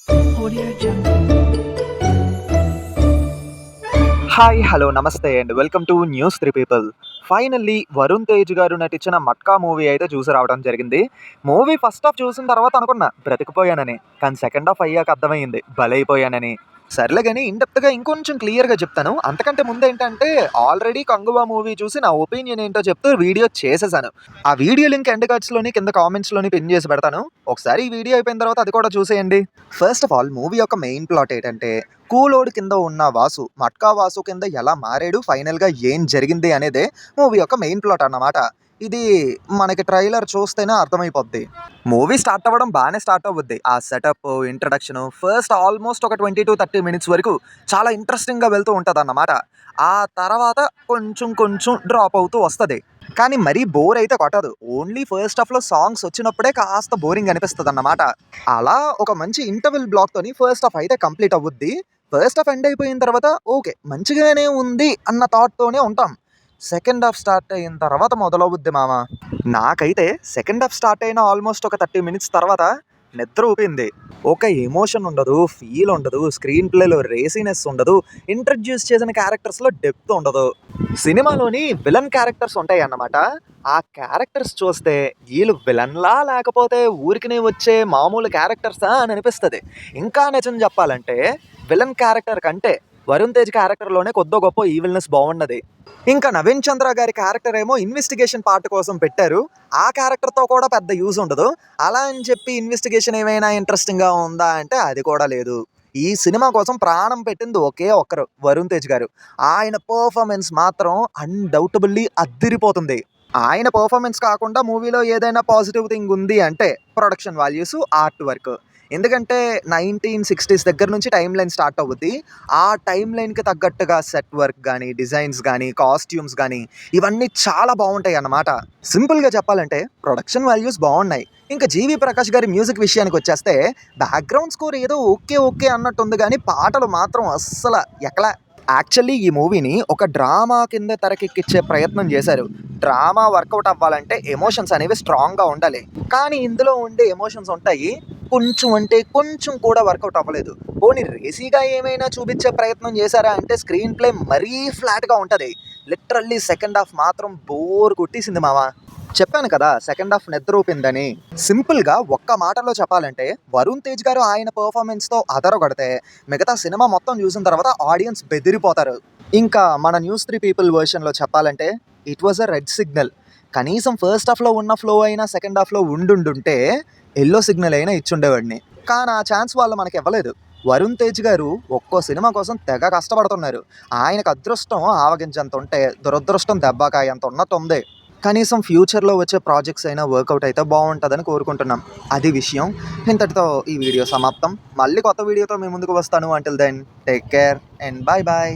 Audio Jungle. Hi hello నమస్తే and welcome to news three people. Finally Varun Tej గారు నటించిన matka movie అయితే చూసి రావడం జరిగింది. మూవీ ఫస్ట్ హాఫ్ చూసిన తర్వాత అనుకున్నా బ్రతికిపోయానని, కానీ సెకండ్ హాఫ్ అయ్యాక అర్థమైంది బలైపోయానని. సర్లే కానీ ఇండెప్త్గా ఇంకొంచెం క్లియర్గా చెప్తాను. అంతకంటే ముందు ఏంటంటే ఆల్రెడీ కంగువా మూవీ చూసి నా ఒపీనియన్ ఏంటో చెప్తూ వీడియో చేసేసాను. ఆ వీడియో లింక్ ఎండ్ కార్డ్స్లోని కింద కామెంట్స్లోని పిన్ చేసి పెడతాను. ఒకసారి ఈ వీడియో అయిపోయిన తర్వాత అది కూడా చూసేయండి. ఫస్ట్ ఆఫ్ ఆల్ మూవీ యొక్క మెయిన్ ప్లాట్ ఏంటంటే కూలోడు కింద ఉన్న వాసు మట్కా వాసు కింద ఎలా మారాడు, ఫైనల్గా ఏం జరిగింది అనేదే మూవీ యొక్క మెయిన్ ప్లాట్ అన్నమాట. ఇది మనకి ట్రైలర్ చూస్తేనే అర్థమైపోద్ది. మూవీ స్టార్ట్ అవ్వడం బాగానే స్టార్ట్ అవుద్ది. ఆ సెటప్, ఇంట్రడక్షన్ ఫస్ట్ ఆల్మోస్ట్ ఒక 20 to 30 minutes వరకు చాలా ఇంట్రెస్టింగ్గా వెళ్తూ ఉంటుంది అన్నమాట. ఆ తర్వాత కొంచెం కొంచెం డ్రాప్ అవుతూ వస్తుంది, కానీ మరీ బోర్ అయితే కొట్టదు. ఓన్లీ ఫస్ట్ హాఫ్లో సాంగ్స్ వచ్చినప్పుడే కాస్త బోరింగ్ అనిపిస్తుంది అన్నమాట. అలా ఒక మంచి ఇంటర్వెల్ బ్లాక్తోని ఫస్ట్ హాఫ్ అయితే కంప్లీట్ అవుద్ది. ఫస్ట్ హాఫ్ ఎండ్ అయిపోయిన తర్వాత ఓకే మంచిగానే ఉంది అన్న థాట్తోనే ఉంటాం. సెకండ్ హాఫ్ స్టార్ట్ అయిన తర్వాత మొదలవుద్ది మామ. నాకైతే సెకండ్ హాఫ్ స్టార్ట్ అయిన ఆల్మోస్ట్ ఒక 30 minutes తర్వాత నిద్ర ఊపింది. ఒక ఎమోషన్ ఉండదు, ఫీల్ ఉండదు, స్క్రీన్ ప్లేలో రేసీనెస్ ఉండదు, ఇంట్రడ్యూస్ చేసిన క్యారెక్టర్స్లో డెప్త్ ఉండదు. సినిమాలోని విలన్ క్యారెక్టర్స్ ఉంటాయి అన్నమాట. ఆ క్యారెక్టర్స్ చూస్తే వీళ్ళు విలన్లా లేకపోతే ఊరికినే వచ్చే మామూలు క్యారెక్టర్సా అని అనిపిస్తుంది. ఇంకా నిజం చెప్పాలంటే విలన్ క్యారెక్టర్ కంటే వరుణ్ తేజ్ క్యారెక్టర్లోనే కొద్దో గొప్ప ఈవిల్నెస్ బాగున్నది. ఇంకా నవీన్ చంద్ర గారి క్యారెక్టర్ ఏమో ఇన్వెస్టిగేషన్ పార్ట్ కోసం పెట్టారు. ఆ క్యారెక్టర్తో కూడా పెద్ద యూజ్ ఉండదు. అలా అని చెప్పి ఇన్వెస్టిగేషన్ ఏమైనా ఇంట్రెస్టింగ్గా ఉందా అంటే అది కూడా లేదు. ఈ సినిమా కోసం ప్రాణం పెట్టింది ఒకే ఒక్కరు, వరుణ్ తేజ్ గారు. ఆయన పర్ఫార్మెన్స్ మాత్రం అన్డౌటబుల్లీ అద్దిరిపోతుంది. ఆయన పర్ఫార్మెన్స్ కాకుండా మూవీలో ఏదైనా పాజిటివ్ థింగ్ ఉంది అంటే ప్రొడక్షన్ వాల్యూస్, ఆర్ట్ వర్క్. ఎందుకంటే 1960s దగ్గర నుంచి టైం లైన్ స్టార్ట్ అవుద్ది. ఆ టైం లైన్కి తగ్గట్టుగా సెట్ వర్క్ కానీ, డిజైన్స్ కానీ, కాస్ట్యూమ్స్ కానీ ఇవన్నీ చాలా బాగుంటాయి అన్నమాట. సింపుల్గా చెప్పాలంటే ప్రొడక్షన్ వాల్యూస్ బాగున్నాయి. ఇంకా జీవి ప్రకాష్ గారి మ్యూజిక్ విషయానికి వచ్చేస్తే బ్యాక్గ్రౌండ్ స్కోర్ ఏదో ఓకే ఓకే అన్నట్టుంది, కానీ పాటలు మాత్రం అస్సలు ఎక్కలా. యాక్చువల్లీ ఈ మూవీని ఒక డ్రామా కింద తెరకెక్కించే ప్రయత్నం చేశారు. డ్రామా వర్కౌట్ అవ్వాలంటే ఎమోషన్స్ అనేవి స్ట్రాంగ్గా ఉండాలి, కానీ ఇందులో ఉండే ఎమోషన్స్ ఉంటాయి కొంచెం అంటే కొంచెం కూడా వర్కౌట్ అవ్వలేదు. పోనీ రేసీగా ఏమైనా చూపించే ప్రయత్నం చేశారా అంటే స్క్రీన్ ప్లే మరీ ఫ్లాట్గా ఉంటుంది. లిటరల్లీ సెకండ్ హాఫ్ మాత్రం బోర్ కొట్టేసింది మావా. చెప్పాను కదా సెకండ్ హాఫ్ నిద్రూపిందని. సింపుల్గా ఒక్క మాటలో చెప్పాలంటే వరుణ్ తేజ్ గారు ఆయన పర్ఫార్మెన్స్తో అదరగొడితే మిగతా సినిమా మొత్తం చూసిన తర్వాత ఆడియన్స్ బెదిరిపోతారు. ఇంకా మన న్యూస్ త్రీ పీపుల్ వర్షన్లో చెప్పాలంటే it was a red signal. కనీసం ఫస్ట్ హాఫ్లో ఉన్న ఫ్లో అయినా సెకండ్ హాఫ్లో ఉండుంటే ఎల్లో సిగ్నల్ అయినా ఇచ్చుండేవాడిని, కానీ ఆ ఛాన్స్ వాళ్ళు మనకి ఇవ్వలేదు. వరుణ్ తేజ్ గారు ఒక్కో సినిమా కోసం తెగ కష్టపడుతున్నారు. ఆయనకు అదృష్టం ఆవగించంత ఉంటే దురదృష్టం దెబ్బకాయ అంత ఉన్నట్టు ఉంది. కనీసం ఫ్యూచర్లో వచ్చే ప్రాజెక్ట్స్ అయినా వర్కౌట్ అయితే బాగుంటుందని కోరుకుంటున్నాం. అది విషయం. ఇంతటితో ఈ వీడియో సమాప్తం. మళ్ళీ కొత్త వీడియోతో మీ ముందుకు వస్తాను. Until then take care and bye bye.